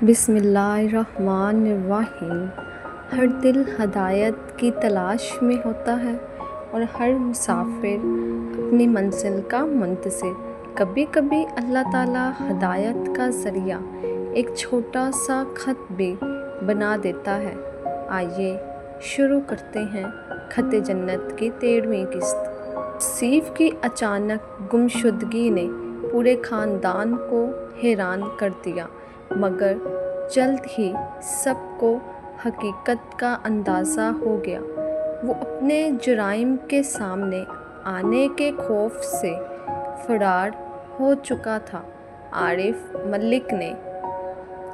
بسم اللہ الرحمن الرحیم۔ ہر دل ہدایت کی تلاش میں ہوتا ہے اور ہر مسافر اپنی منزل کا منتظر۔ کبھی کبھی اللہ تعالیٰ ہدایت کا ذریعہ ایک چھوٹا سا خط بھی بنا دیتا ہے۔ آئیے شروع کرتے ہیں خط جنت کی 13ویں قسط۔ آصف کی اچانک گمشدگی نے پورے خاندان کو حیران کر دیا، مگر جلد ہی سب کو حقیقت کا اندازہ ہو گیا۔ وہ اپنے جرائم کے سامنے آنے کے خوف سے فرار ہو چکا تھا۔ عارف ملک نے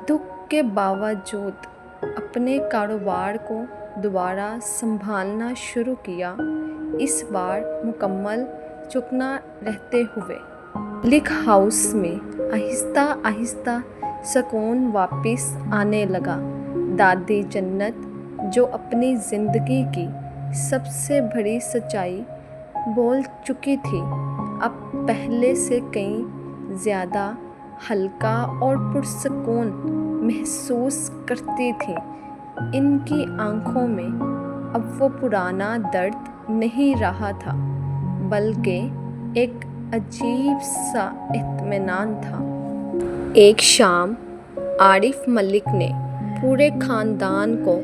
دکھ کے باوجود اپنے کاروبار کو دوبارہ سنبھالنا شروع کیا، اس بار مکمل چکنا رہتے ہوئے۔ ملک ہاؤس میں آہستہ آہستہ سکون واپس آنے لگا۔ دادی جنت، جو اپنی زندگی کی سب سے بڑی سچائی بول چکی تھی، اب پہلے سے کہیں زیادہ ہلکا اور پرسکون محسوس کرتی تھیں۔ ان کی آنکھوں میں اب وہ پرانا درد نہیں رہا تھا، بلکہ ایک عجیب سا اطمینان تھا۔ ایک شام عارف ملک نے پورے خاندان کو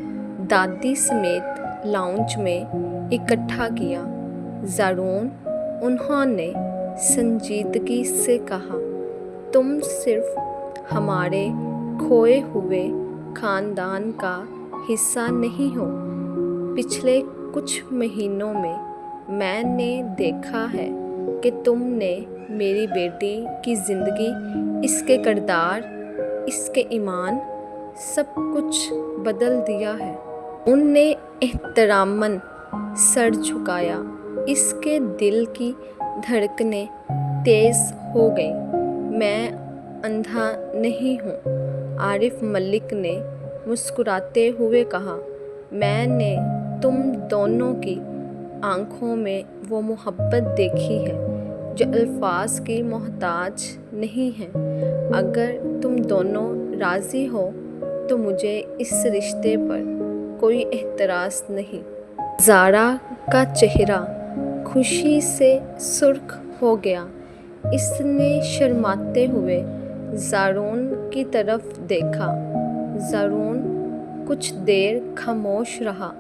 دادی سمیت لاؤنج میں اکٹھا کیا۔ زارون، انہوں نے سنجیدگی سے کہا، تم صرف ہمارے کھوئے ہوئے خاندان کا حصہ نہیں ہو۔ پچھلے کچھ مہینوں میں نے دیکھا ہے کہ تم نے میری بیٹی کی زندگی، اس کے کردار، اس کے ایمان، سب کچھ بدل دیا ہے۔ ان نے احتراماً سر جھکایا۔ اس کے دل کی دھڑکنیں تیز ہو گئیں۔ میں اندھا نہیں ہوں، عارف ملک نے مسکراتے ہوئے کہا۔ میں نے تم دونوں کی آنکھوں میں وہ محبت دیکھی ہے جو الفاظ کی محتاج نہیں ہے۔ اگر تم دونوں راضی ہو تو مجھے اس رشتے پر کوئی اعتراض نہیں۔ زارا کا چہرہ خوشی سے سرخ ہو گیا۔ اس نے شرماتے ہوئے زارون کی طرف دیکھا۔ زارون کچھ دیر خاموش رہا،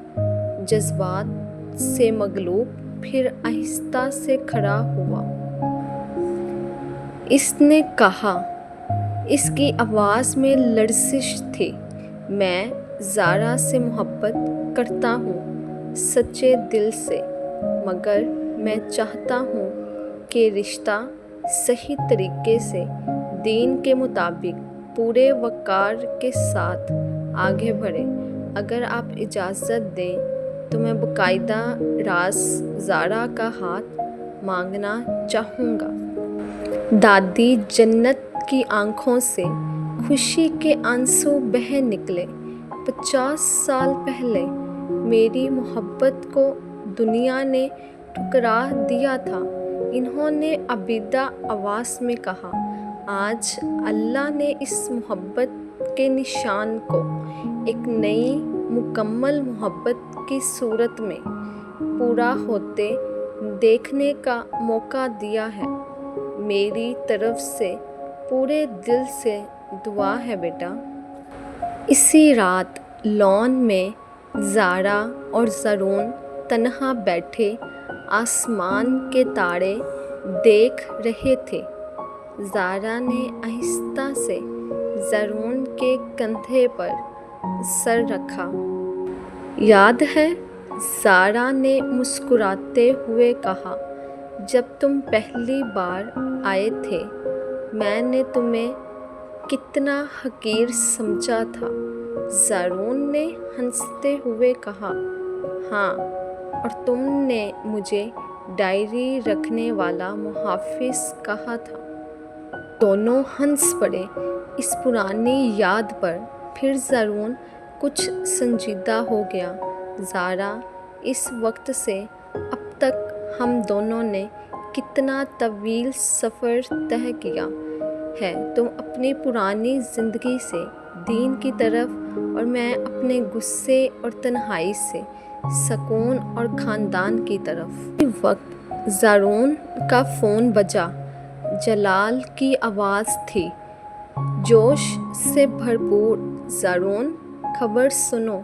جذبات سے مغلوب، پھر آہستہ سے کھڑا ہوا۔ اس نے کہا، اس کی آواز میں لرزش تھی، میں زارا سے محبت کرتا ہوں، سچے دل سے، مگر میں چاہتا ہوں کہ رشتہ صحیح طریقے سے، دین کے مطابق، پورے وقار کے ساتھ آگے بڑھے۔ اگر آپ اجازت دیں تو میں باقاعدہ راز زارا کا ہاتھ مانگنا چاہوں گا۔ دادی جنت کی آنکھوں سے خوشی کے آنسو بہہ نکلے۔ 50 سال پہلے میری محبت کو دنیا نے ٹھکرا دیا تھا، انہوں نے عابدہ آواز میں کہا۔ آج اللہ نے اس محبت کے نشان کو ایک نئی مکمل محبت کی صورت میں پورا ہوتے دیکھنے کا موقع دیا ہے۔ میری طرف سے پورے دل سے دعا ہے بیٹا۔ اسی رات لان میں زارا اور زارون تنہا بیٹھے آسمان کے تارے دیکھ رہے تھے۔ زارا نے آہستہ سے زارون کے کندھے پر سر رکھا۔ یاد ہے؟ زارا نے مسکراتے ہوئے کہا، جب تم پہلی بار آئے تھے میں نے تمہیں کتنا حقیر سمجھا تھا۔ زارون نے ہنستے ہوئے کہا، ہاں، اور تم نے مجھے ڈائری رکھنے والا محافظ کہا تھا۔ دونوں ہنس پڑے اس پرانی یاد پر۔ پھر زارون کچھ سنجیدہ ہو گیا۔ زارا، اس وقت سے اب تک ہم دونوں نے کتنا طویل سفر طے کیا ہے۔ تم اپنی پرانی زندگی سے دین کی طرف اور میں اپنے غصے اور تنہائی سے سکون اور خاندان کی طرف۔ اس وقت زارون کا فون بجا۔ جلال کی آواز تھی، جوش سے بھرپور۔ زارون، خبر سنو،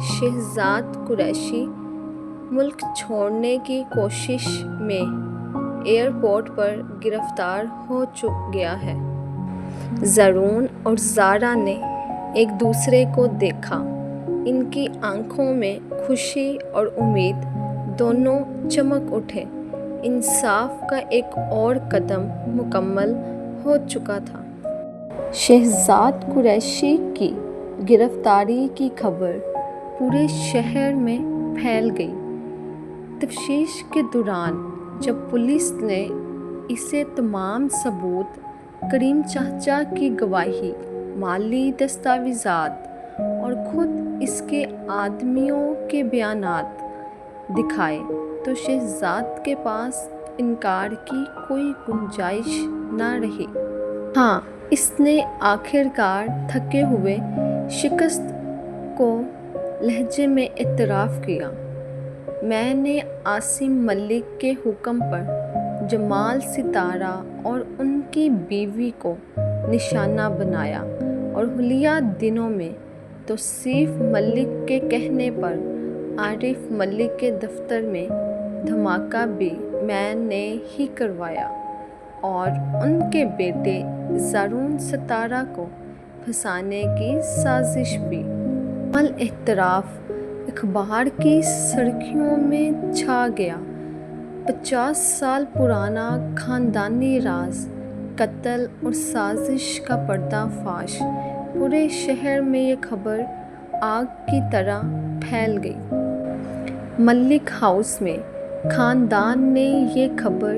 شہزاد قریشی ملک چھوڑنے کی کوشش میں ایئرپورٹ پر گرفتار ہو گیا ہے۔ زارون اور زارا نے ایک دوسرے کو دیکھا۔ ان کی آنکھوں میں خوشی اور امید دونوں چمک اٹھے۔ انصاف کا ایک اور قدم مکمل ہو چکا تھا۔ شہزاد قریشی کی گرفتاری کی خبر پورے شہر میں پھیل گئی۔ تفتیش کے دوران جب پولیس نے اسے تمام ثبوت، کریم چاچا کی گواہی، مالی دستاویزات اور خود اس کے آدمیوں کے بیانات دکھائے تو شہزاد کے پاس انکار کی کوئی گنجائش نہ رہی۔ ہاں، اس نے آخرکار تھکے ہوئے شکست کو لہجے میں اعتراف کیا۔ میں نے عاصم ملک کے حکم پر جمال ستارہ اور ان کی بیوی کو نشانہ بنایا اور حالیہ دنوں میں توصیف ملک کے کہنے پر عارف ملک کے دفتر میں دھماکہ بھی میں نے ہی کروایا اور ان کے بیٹے زارون ستارہ کو پھنسانے کی سازش بھی۔ کامل اعتراف اخبار کی سرخیوں میں چھا گیا۔ 50 سال پرانا خاندانی راز، قتل اور سازش کا پردہ فاش۔ پورے شہر میں یہ خبر آگ کی طرح پھیل گئی۔ ملک ہاؤس میں خاندان نے یہ خبر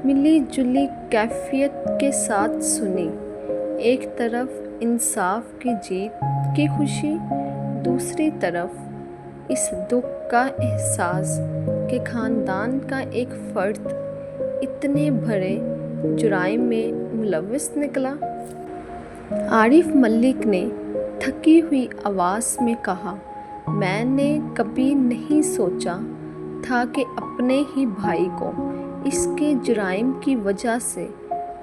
ملی جلی کیفیت کے ساتھ سنی۔ ایک طرف انصاف کی جیت کی خوشی، دوسری طرف اس دکھ کا احساس کہ خاندان کا ایک فرد اتنے بڑے جرائم میں ملوث نکلا۔ عارف ملک نے تھکی ہوئی آواز میں کہا، میں نے کبھی نہیں سوچا تھا کہ اپنے ہی بھائی کو اس کے جرائم کی وجہ سے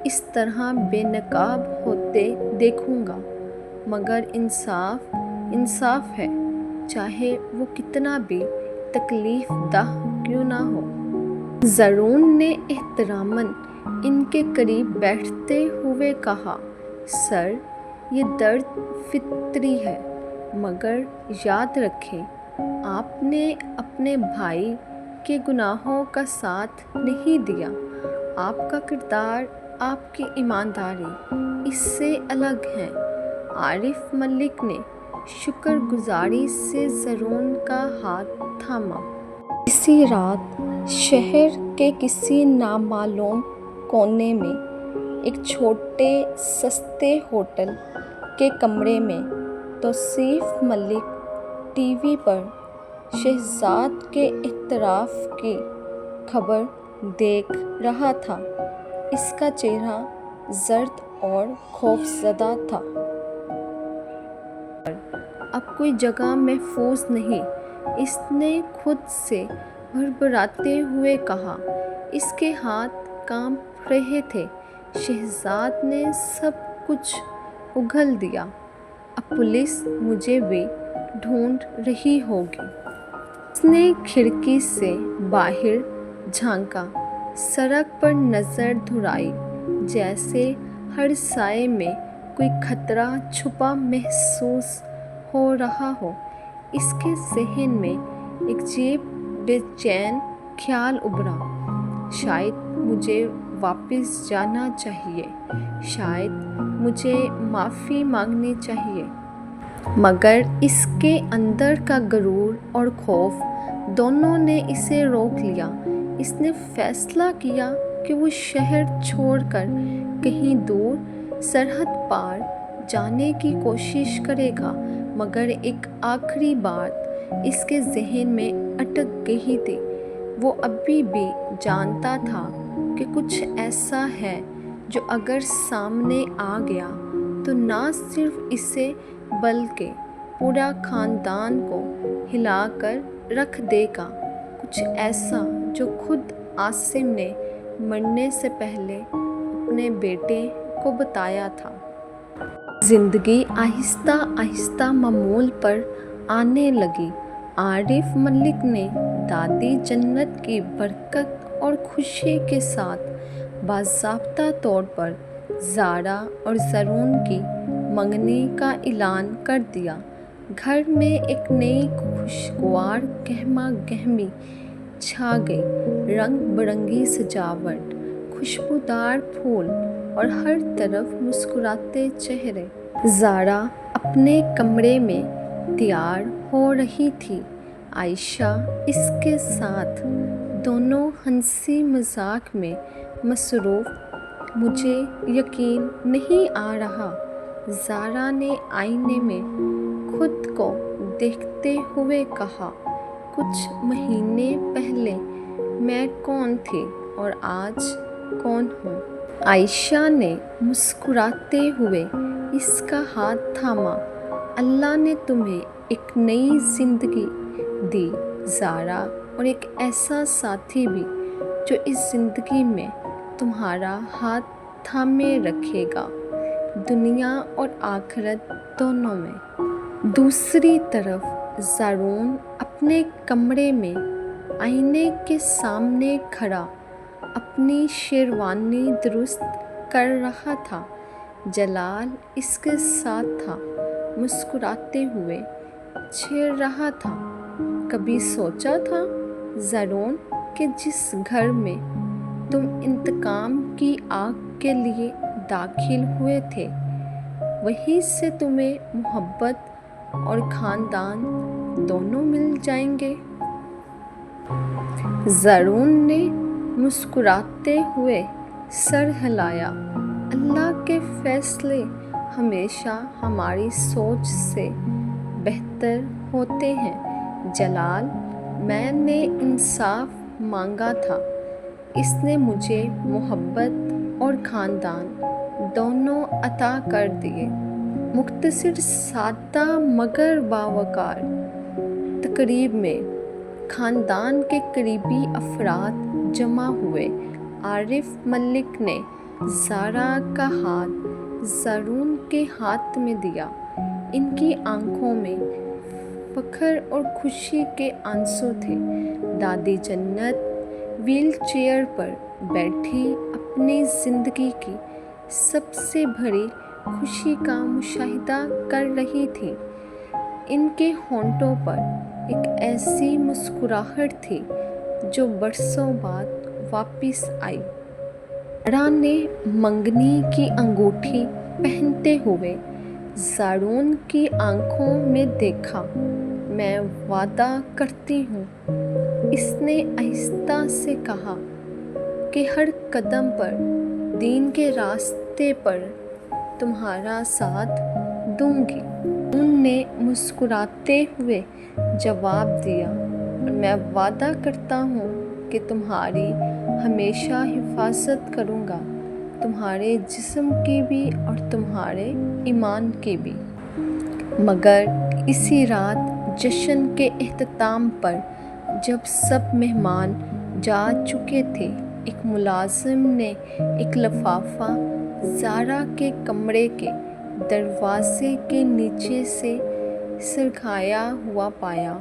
اس طرح بے نقاب ہوتے دیکھوں گا، مگر انصاف انصاف ہے، چاہے وہ کتنا بھی تکلیف دہ کیوں نہ ہو۔ زارون نے احتراماً ان کے قریب بیٹھتے ہوئے کہا، سر، یہ درد فطری ہے، مگر یاد رکھیں آپ نے اپنے بھائی کے گناہوں کا ساتھ نہیں دیا۔ آپ کا کردار، آپ کی ایمانداری اس سے الگ ہے۔ عارف ملک نے شکر گزاری سے زارون کا ہاتھ تھاما۔ اسی رات شہر کے کسی نامعلوم کونے میں ایک چھوٹے سستے ہوٹل کے کمرے میں توصیف ملک ٹی وی پر شہزاد کے اعتراف کی خبر دیکھ رہا تھا۔ اس کا چہرہ زرد اور خوفزدہ تھا۔ اب کوئی جگہ محفوظ نہیں، اس نے خود سے بھربھراتے ہوئے کہا۔ اس کے ہاتھ کانپ رہے تھے۔ شہزاد نے سب کچھ اگل دیا۔ اب پولیس مجھے بھی ڈھونڈ رہی ہوگی۔ اس نے کھڑکی سے باہر جھانکا، سڑک پر نظر دھرائی، جیسے ہر سائے میں کوئی خطرہ چھپا محسوس ہو رہا ہو۔ اس کے ذہن میں ایک عجیب بے چین خیال ابھرا، شاید مجھے واپس جانا چاہیے، شاید مجھے معافی مانگنی چاہیے۔ مگر اس کے اندر کا غرور اور خوف دونوں نے اسے روک لیا۔ اس نے فیصلہ کیا کہ وہ شہر چھوڑ کر کہیں دور سرحد پار جانے کی کوشش کرے گا، مگر ایک آخری بات اس کے ذہن میں اٹک گئی تھی۔ وہ ابھی بھی جانتا تھا کہ کچھ ایسا ہے جو اگر سامنے آ گیا تو نہ صرف اسے بلکہ پورا خاندان کو ہلا کر رکھ دے گا۔ کچھ ایسا جو خود عاصم نے مرنے سے پہلے اپنے بیٹے کو بتایا تھا۔ زندگی آہستہ آہستہ معمول پر آنے لگی۔ عارف ملک نے دادی جنت کی برکت اور خوشی کے ساتھ باضابطہ طور پر زارا اور زرون کی منگنی کا اعلان کر دیا۔ گھر میں ایک نئی خوشگوار گہما گہمی چھا گئی۔ رنگ برنگی سجاوٹ، خوشبودار پھول اور ہر طرف مسکراتے چہرے۔ زارا اپنے کمرے میں تیار ہو رہی تھی، عائشہ اس کے ساتھ، دونوں ہنسی مذاق میں مصروف۔ مجھے یقین نہیں آ رہا، زارا نے آئینے میں خود کو دیکھتے ہوئے کہا، کچھ مہینے پہلے میں کون تھی اور آج کون ہوں؟ عائشہ نے مسکراتے ہوئے اس کا ہاتھ تھاما۔ اللہ نے تمہیں ایک نئی زندگی دی زارا، اور ایک ایسا ساتھی بھی جو اس زندگی میں تمہارا ہاتھ تھامے رکھے گا، دنیا اور آخرت دونوں میں۔ دوسری طرف زرون اپنے کمرے میں آئینے کے سامنے کھڑا اپنی شیروانی درست کر رہا تھا۔ جلال اس کے ساتھ تھا، مسکراتے ہوئے چھیڑ رہا تھا۔ کبھی سوچا تھا زرون کہ جس گھر میں تم انتقام کی آگ کے لیے داخل ہوئے تھے، وہیں سے تمہیں محبت اور خاندان دونوں مل جائیں گے؟ زرون نے مسکراتے ہوئے سر ہلایا۔ اللہ کے فیصلے ہمیشہ ہماری سوچ سے بہتر ہوتے ہیں جلال۔ میں نے انصاف مانگا تھا، اس نے مجھے محبت اور خاندان دونوں عطا کر دیے۔ مختصر، سادہ مگر باوقار تقریب میں خاندان کے قریبی افراد جمع ہوئے۔ عارف ملک نے زارا کا ہاتھ زرون کے ہاتھ میں دیا۔ ان کی آنکھوں میں فخر اور خوشی کے آنسو تھے۔ دادی جنت وہیل چیئر پر بیٹھی اپنی زندگی کی سب سے بڑی خوشی کا مشاہدہ کر رہی تھی۔ ان کے ہونٹوں پر ایک ایسی مسکراہٹ تھی جو برسوں بعد واپس آئی۔ زارا نے منگنی کی انگوٹھی پہنتے ہوئے زرون کی آنکھوں میں دیکھا۔ میں وعدہ کرتی ہوں، اس نے آہستہ سے کہا، کہ ہر قدم پر دین کے راستے پر تمہارا ساتھ دوں گی۔ زرون نے مسکراتے ہوئے جواب دیا، اور میں وعدہ کرتا ہوں کہ تمہاری ہمیشہ حفاظت کروں گا، تمہارے جسم کی بھی اور تمہارے ایمان کی بھی۔ مگر اسی رات جشن کے اختتام پر جب سب مہمان جا چکے تھے، ایک ملازم نے ایک لفافہ زارا کے کمرے کے دروازے کے نیچے سے سرکایا ہوا پایا۔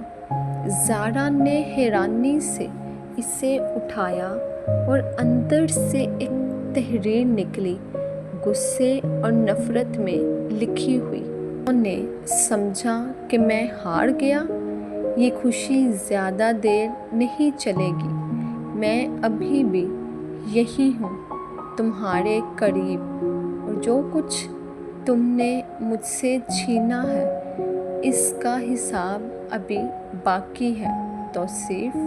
زارا نے حیرانی سے اسے اٹھایا اور اندر سے ایک تحریر نکلی، غصے اور نفرت میں لکھی ہوئی۔ انہوں نے سمجھا کہ میں ہار گیا، یہ خوشی زیادہ دیر نہیں چلے گی، میں ابھی بھی یہی ہوں، تمہارے قریب، اور جو کچھ تم نے مجھ سے چھینا ہے اس کا حساب ابھی باقی ہے۔ توصیف۔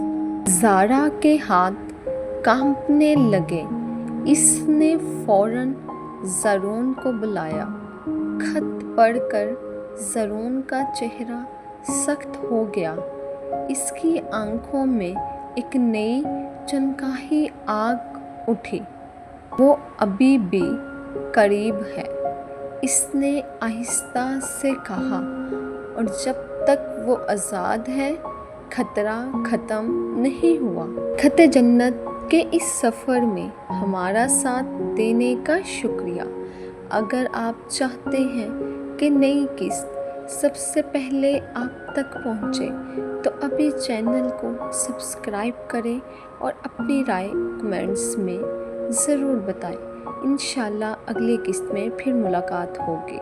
زارا کے ہاتھ کانپنے لگے۔ اس نے فوراً زرون کو بلایا۔ خط پڑھ کر زرون کا چہرہ سخت ہو گیا۔ اس کی آنکھوں میں ایک نئی چنگائی آگ اٹھی۔ وہ ابھی بھی قریب ہے، اس نے آہستہ سے کہا، اور جب تک وہ آزاد ہے خطرہ ختم نہیں ہوا۔ خط جنت کے اس سفر میں ہمارا ساتھ دینے کا شکریہ۔ اگر آپ چاہتے ہیں کہ نئی قسط سب سے پہلے آپ تک پہنچے تو ابھی چینل کو سبسکرائب کریں اور اپنی رائے کمنٹس میں ضرور بتائیں۔ انشاءاللہ اگلی قسط میں پھر ملاقات ہوگی۔